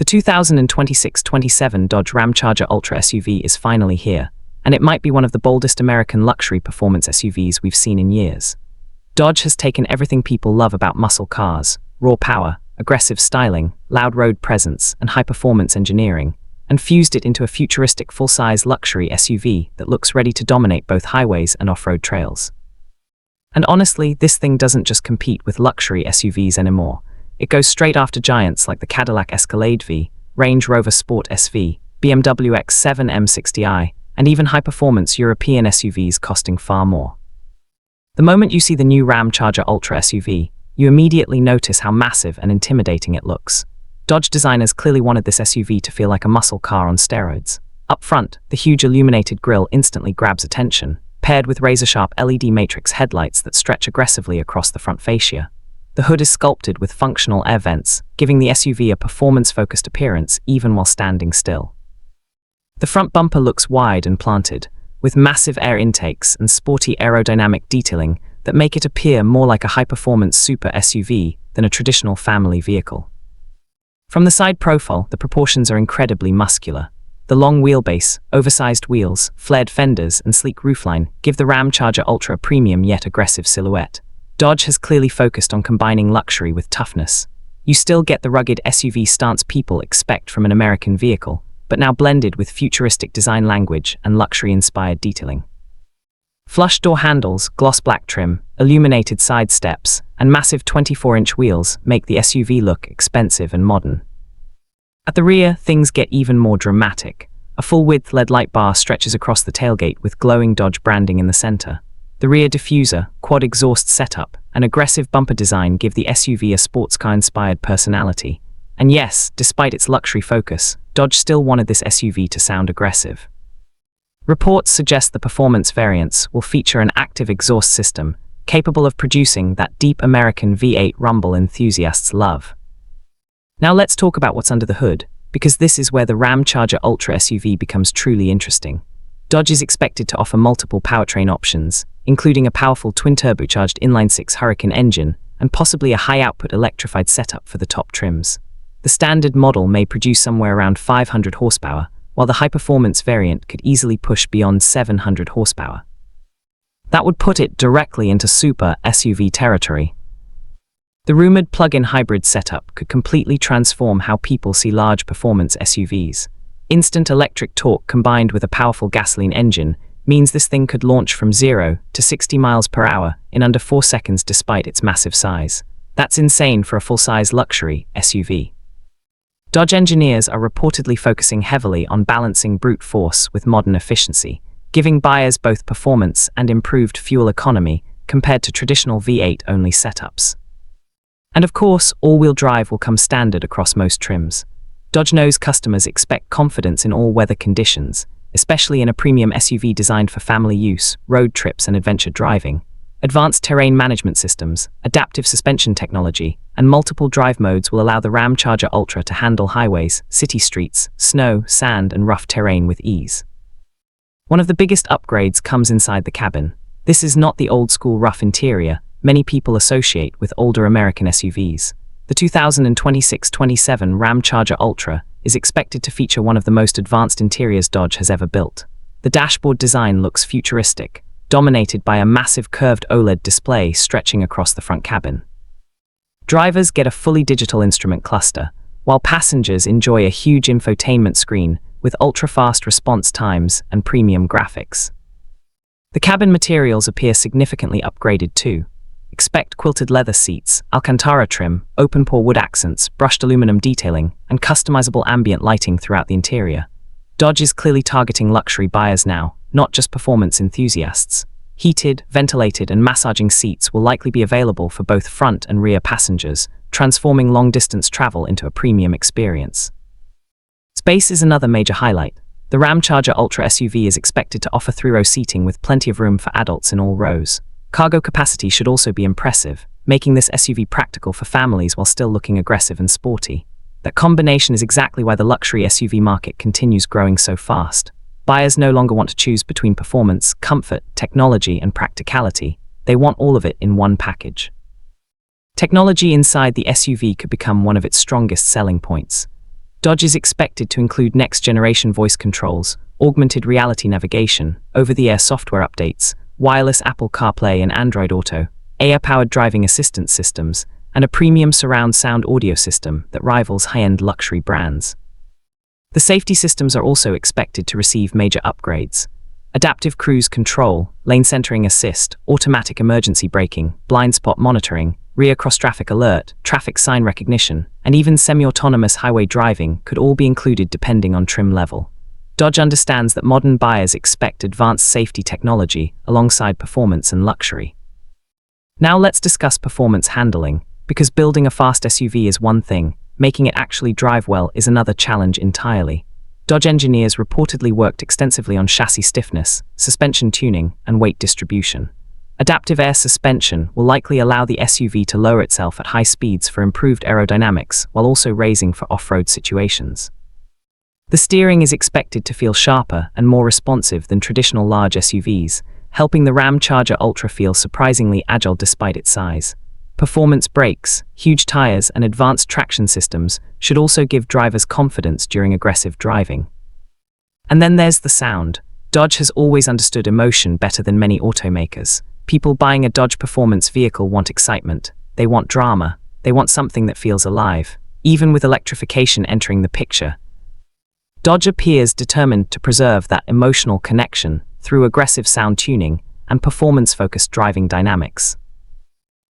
The 2026-27 Dodge Ram Charger Ultra SUV is finally here, and it might be one of the boldest American luxury performance SUVs we've seen in years. Dodge has taken everything people love about muscle cars, raw power, aggressive styling, loud road presence, and high-performance engineering, and fused it into a futuristic full-size luxury SUV that looks ready to dominate both highways and off-road trails. And honestly, this thing doesn't just compete with luxury SUVs anymore. It goes straight after giants like the Cadillac Escalade-V, Range Rover Sport SV, BMW X7 M60i, and even high-performance European SUVs costing far more. The moment you see the new Ram Charger Ultra SUV, you immediately notice how massive and intimidating it looks. Dodge designers clearly wanted this SUV to feel like a muscle car on steroids. Up front, the huge illuminated grille instantly grabs attention, paired with razor-sharp LED matrix headlights that stretch aggressively across the front fascia. The hood is sculpted with functional air vents, giving the SUV a performance-focused appearance even while standing still. The front bumper looks wide and planted, with massive air intakes and sporty aerodynamic detailing that make it appear more like a high-performance super SUV than a traditional family vehicle. From the side profile, the proportions are incredibly muscular. The long wheelbase, oversized wheels, flared fenders, and sleek roofline give the Ram Charger Ultra a premium yet aggressive silhouette. Dodge has clearly focused on combining luxury with toughness. You still get the rugged SUV stance people expect from an American vehicle, but now blended with futuristic design language and luxury-inspired detailing. Flush door handles, gloss black trim, illuminated side steps, and massive 24-inch wheels make the SUV look expensive and modern. At the rear, things get even more dramatic. A full-width LED light bar stretches across the tailgate with glowing Dodge branding in the center. The rear diffuser, quad exhaust setup, and aggressive bumper design give the SUV a sports car-inspired personality. And yes, despite its luxury focus, Dodge still wanted this SUV to sound aggressive. Reports suggest the performance variants will feature an active exhaust system, capable of producing that deep American V8 rumble enthusiasts love. Now let's talk about what's under the hood, because this is where the Ram Charger Ultra SUV becomes truly interesting. Dodge is expected to offer multiple powertrain options, including a powerful twin-turbocharged inline-six Hurricane engine and possibly a high-output electrified setup for the top trims. The standard model may produce somewhere around 500 horsepower, while the high-performance variant could easily push beyond 700 horsepower. That would put it directly into super SUV territory. The rumored plug-in hybrid setup could completely transform how people see large performance SUVs. Instant electric torque combined with a powerful gasoline engine means this thing could launch from 0 to 60 miles per hour in under 4 seconds despite its massive size. That's insane for a full-size luxury SUV. Dodge engineers are reportedly focusing heavily on balancing brute force with modern efficiency, giving buyers both performance and improved fuel economy compared to traditional V8-only setups. And of course, all-wheel drive will come standard across most trims. Dodge knows customers expect confidence in all weather conditions, especially in a premium SUV designed for family use, road trips, and adventure driving. Advanced terrain management systems, adaptive suspension technology, and multiple drive modes will allow the Ram Charger Ultra to handle highways, city streets, snow, sand, and rough terrain with ease. One of the biggest upgrades comes inside the cabin. This is not the old-school rough interior many people associate with older American SUVs. The 2026-27 Ram Charger Ultra is expected to feature one of the most advanced interiors Dodge has ever built. The dashboard design looks futuristic, dominated by a massive curved OLED display stretching across the front cabin. Drivers get a fully digital instrument cluster, while passengers enjoy a huge infotainment screen with ultra-fast response times and premium graphics. The cabin materials appear significantly upgraded too. Expect quilted leather seats, Alcantara trim, open-pore wood accents, brushed aluminum detailing, and customizable ambient lighting throughout the interior. Dodge is clearly targeting luxury buyers now, not just performance enthusiasts. Heated, ventilated, and massaging seats will likely be available for both front and rear passengers, transforming long-distance travel into a premium experience. Space is another major highlight. The Ram Charger Ultra SUV is expected to offer 3-row seating with plenty of room for adults in all rows. Cargo capacity should also be impressive, making this SUV practical for families while still looking aggressive and sporty. That combination is exactly why the luxury SUV market continues growing so fast. Buyers no longer want to choose between performance, comfort, technology, and practicality. They want all of it in one package. Technology inside the SUV could become one of its strongest selling points. Dodge is expected to include next-generation voice controls, augmented reality navigation, over-the-air software updates, wireless Apple CarPlay and Android Auto, AI-powered driving assistance systems, and a premium surround sound audio system that rivals high-end luxury brands. The safety systems are also expected to receive major upgrades. Adaptive cruise control, lane centering assist, automatic emergency braking, blind spot monitoring, rear cross-traffic alert, traffic sign recognition, and even semi-autonomous highway driving could all be included depending on trim level. Dodge understands that modern buyers expect advanced safety technology alongside performance and luxury. Now let's discuss performance handling, because building a fast SUV is one thing, making it actually drive well is another challenge entirely. Dodge engineers reportedly worked extensively on chassis stiffness, suspension tuning, and weight distribution. Adaptive air suspension will likely allow the SUV to lower itself at high speeds for improved aerodynamics while also raising for off-road situations. The steering is expected to feel sharper and more responsive than traditional large SUVs, helping the Ram Charger Ultra feel surprisingly agile despite its size. Performance brakes, huge tires, and advanced traction systems should also give drivers confidence during aggressive driving. And then there's the sound. Dodge has always understood emotion better than many automakers. People buying a Dodge performance vehicle want excitement. They want drama. They want something that feels alive. Even with electrification entering the picture, Dodge appears determined to preserve that emotional connection through aggressive sound tuning and performance-focused driving dynamics.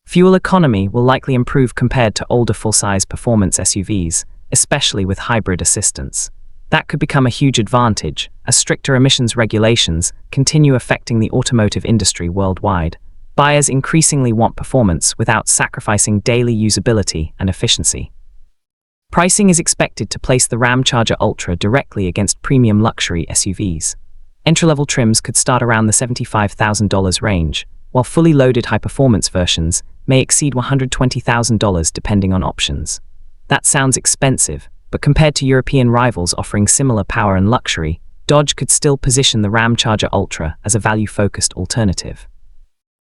Fuel economy will likely improve compared to older full-size performance SUVs, especially with hybrid assistance. That could become a huge advantage, as stricter emissions regulations continue affecting the automotive industry worldwide. Buyers increasingly want performance without sacrificing daily usability and efficiency. Pricing is expected to place the Ram Charger Ultra directly against premium luxury SUVs. Entry-level trims could start around the $75,000 range, while fully loaded high-performance versions may exceed $120,000 depending on options. That sounds expensive, but compared to European rivals offering similar power and luxury, Dodge could still position the Ram Charger Ultra as a value-focused alternative.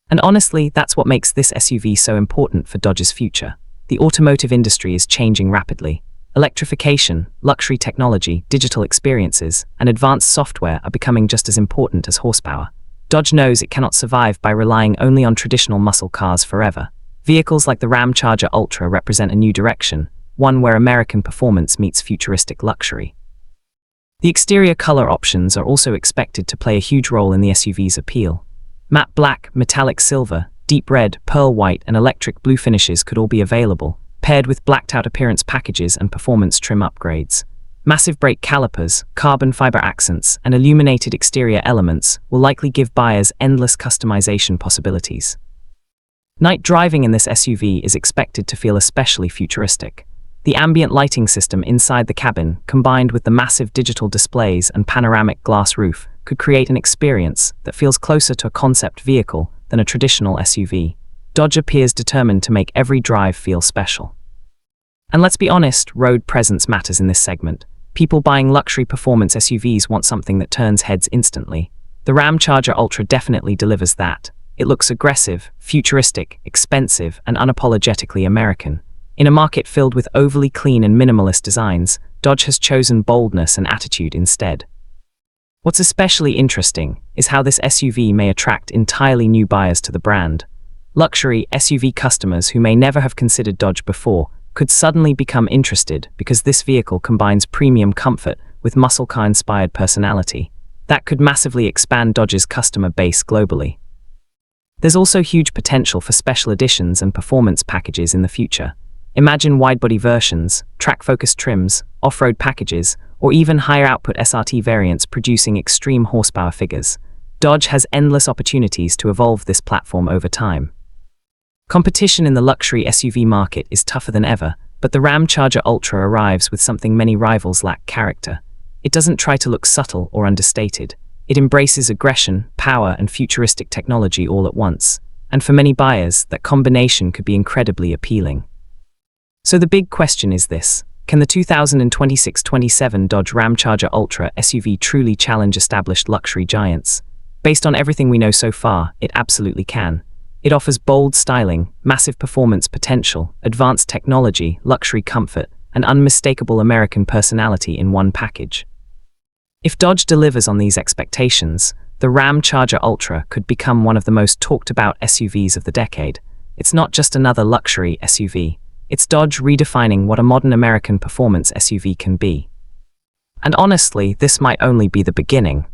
And honestly, that's what makes this SUV so important for Dodge's future. The automotive industry is changing rapidly. Electrification, luxury technology, digital experiences, and advanced software are becoming just as important as horsepower. Dodge knows it cannot survive by relying only on traditional muscle cars forever. Vehicles like the Ram Charger Ultra represent a new direction, one where American performance meets futuristic luxury. The exterior color options are also expected to play a huge role in the SUV's appeal. Matte black, metallic silver, deep red, pearl white, and electric blue finishes could all be available, paired with blacked-out appearance packages and performance trim upgrades. Massive brake calipers, carbon fiber accents, and illuminated exterior elements will likely give buyers endless customization possibilities. Night driving in this SUV is expected to feel especially futuristic. The ambient lighting system inside the cabin, combined with the massive digital displays and panoramic glass roof, could create an experience that feels closer to a concept vehicle than a traditional SUV. Dodge appears determined to make every drive feel special. And let's be honest, road presence matters in this segment. People buying luxury performance SUVs want something that turns heads instantly. The Ram Charger Ultra definitely delivers that. It looks aggressive, futuristic, expensive, and unapologetically American. In a market filled with overly clean and minimalist designs, Dodge has chosen boldness and attitude instead. What's especially interesting is how this SUV may attract entirely new buyers to the brand. Luxury SUV customers who may never have considered Dodge before could suddenly become interested because this vehicle combines premium comfort with muscle car-inspired personality. That could massively expand Dodge's customer base globally. There's also huge potential for special editions and performance packages in the future. Imagine wide-body versions, track-focused trims, off-road packages, or even higher-output SRT variants producing extreme horsepower figures. Dodge has endless opportunities to evolve this platform over time. Competition in the luxury SUV market is tougher than ever, but the Ram Charger Ultra arrives with something many rivals lack: character. It doesn't try to look subtle or understated. It embraces aggression, power, and futuristic technology all at once. And for many buyers, that combination could be incredibly appealing. So the big question is this: can the 2026-27 Dodge Ram Charger Ultra SUV truly challenge established luxury giants? Based on everything we know so far, it absolutely can. It offers bold styling, massive performance potential, advanced technology, luxury comfort, an unmistakable American personality in one package. If Dodge delivers on these expectations, the Ram Charger Ultra could become one of the most talked about SUVs of the decade. It's not just another luxury SUV, it's Dodge redefining what a modern American performance SUV can be. And honestly, this might only be the beginning.